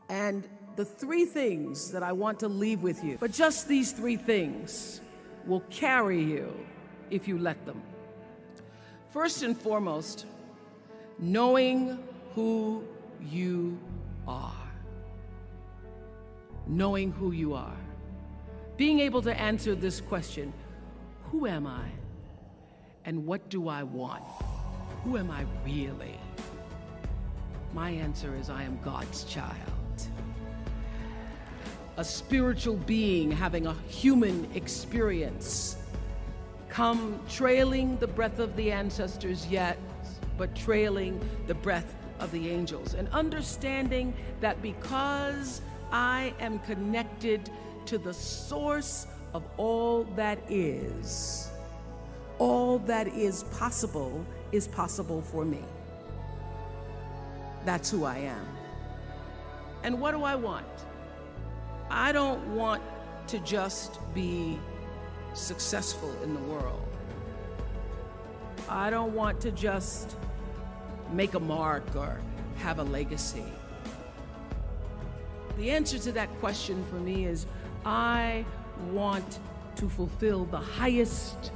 And the three things that I want to leave with you, but just these three things will carry you if you let them. First and foremost, knowing who you are. Knowing who you are. Being able to answer this question, who am I? And what do I want? Who am I really? My answer is I am God's child. A spiritual being having a human experience. Come trailing the breath of the ancestors yet, but trailing the breath of the angels. And understanding that because I am connected to the source of all that is possible for me. That's who I am. And what do I want? I don't want to just be successful in the world. I don't want to just make a mark or have a legacy. The answer to that question for me is I want to fulfill the highest,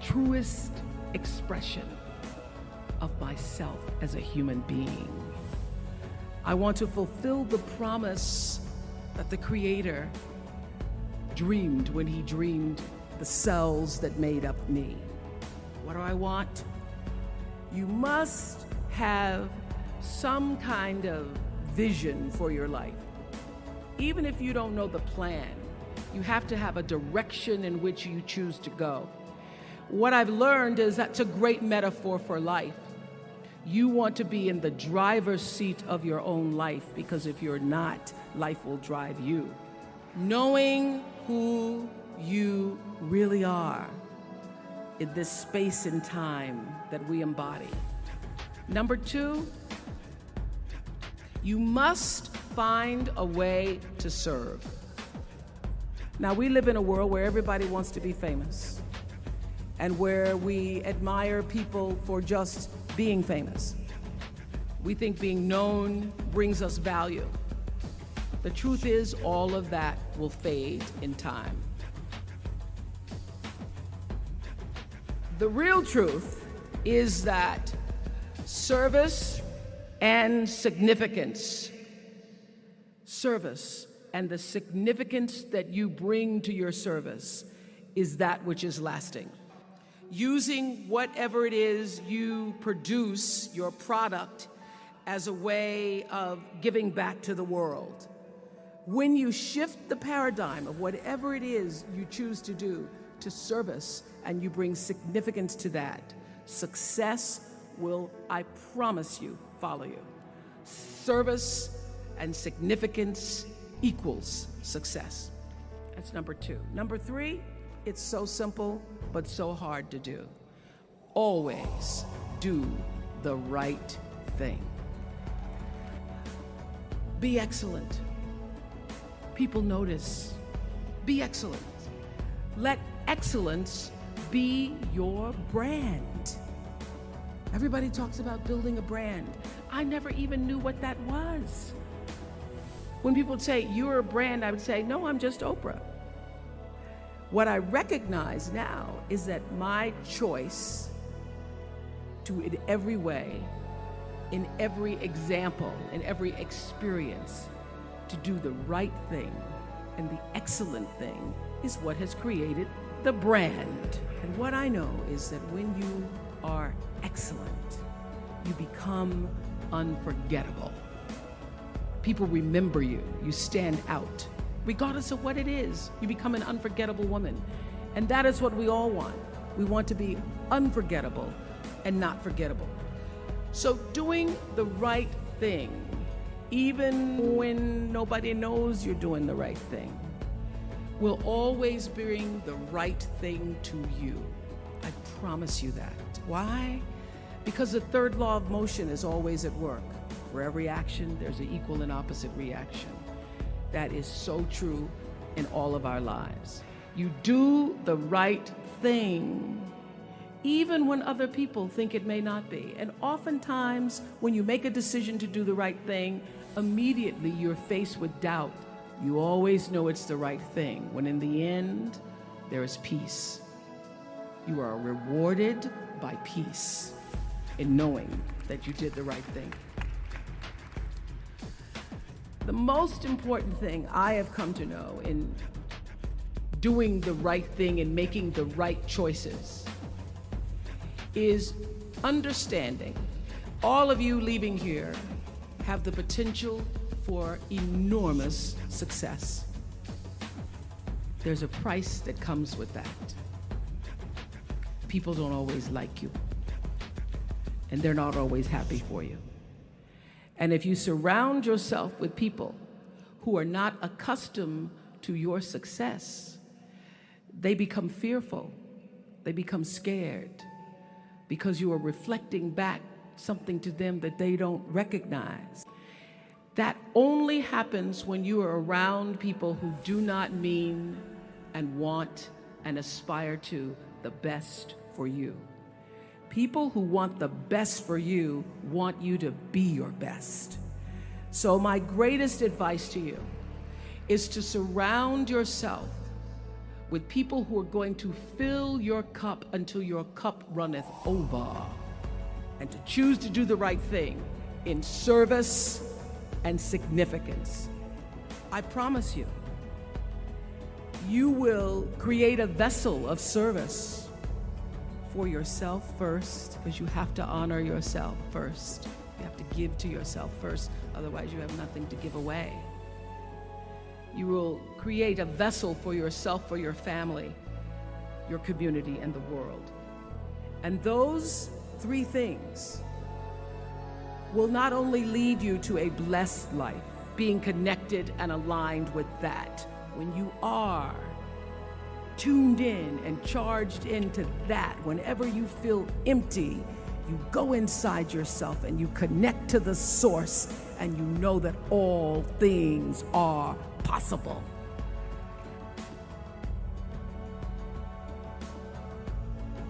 truest expression of myself as a human being. I want to fulfill the promise that the Creator dreamed when He dreamed the cells that made up me. What do I want? You must have some kind of vision for your life. Even if you don't know the plan, you have to have a direction in which you choose to go. What I've learned is that's a great metaphor for life. You want to be in the driver's seat of your own life, because if you're not, life will drive you. Knowing who you really are in this space and time that we embody. Number two, you must find a way to serve. Now, we live in a world where everybody wants to be famous and where we admire people for just being famous. We think being known brings us value. The truth is, all of that will fade in time. The real truth is that service and significance, service and the significance that you bring to your service is that which is lasting. Using whatever it is you produce, your product, as a way of giving back to the world. When you shift the paradigm of whatever it is you choose to do to service, and you bring significance to that, success will, I promise you, follow you. Service and significance equals success. That's number two. Number three, it's so simple, but so hard to do. Always do the right thing. Be excellent. People notice. Be excellent. Let excellence be your brand. Everybody talks about building a brand. I never even knew what that was. When people would say, you're a brand, I would say, no, I'm just Oprah. What I recognize now is that my choice to, in every way, in every example, in every experience, to do the right thing and the excellent thing is what has created the brand. And what I know is that when you are excellent, you become unforgettable. People remember you. You stand out. Regardless of what it is, you become an unforgettable woman. And that is what we all want. We want to be unforgettable and not forgettable. So doing the right thing, even when nobody knows you're doing the right thing, will always bring the right thing to you. I promise you that. Why? Because the third law of motion is always at work. For every action, there's an equal and opposite reaction. That is so true in all of our lives. You do the right thing, even when other people think it may not be. And oftentimes, when you make a decision to do the right thing, immediately you're faced with doubt. You always know it's the right thing, when in the end, there is peace. You are rewarded by peace in knowing that you did the right thing. The most important thing I have come to know in doing the right thing and making the right choices is understanding all of you leaving here have the potential for enormous success. There's a price that comes with that. People don't always like you, and they're not always happy for you. And if you surround yourself with people who are not accustomed to your success, they become fearful, they become scared, because you are reflecting back something to them that they don't recognize. That only happens when you are around people who do not mean and want and aspire to the best for you. People who want the best for you want you to be your best. So my greatest advice to you is to surround yourself with people who are going to fill your cup until your cup runneth over, and to choose to do the right thing in service and significance. I promise you, you will create a vessel of service for yourself first, because you have to honor yourself first. You have to give to yourself first, otherwise you have nothing to give away. You will create a vessel for yourself, for your family, your community, and the world. And those three things will not only lead you to a blessed life, being connected and aligned with that, when you are tuned in and charged into that, whenever you feel empty, you go inside yourself and you connect to the source, and you know that all things are possible.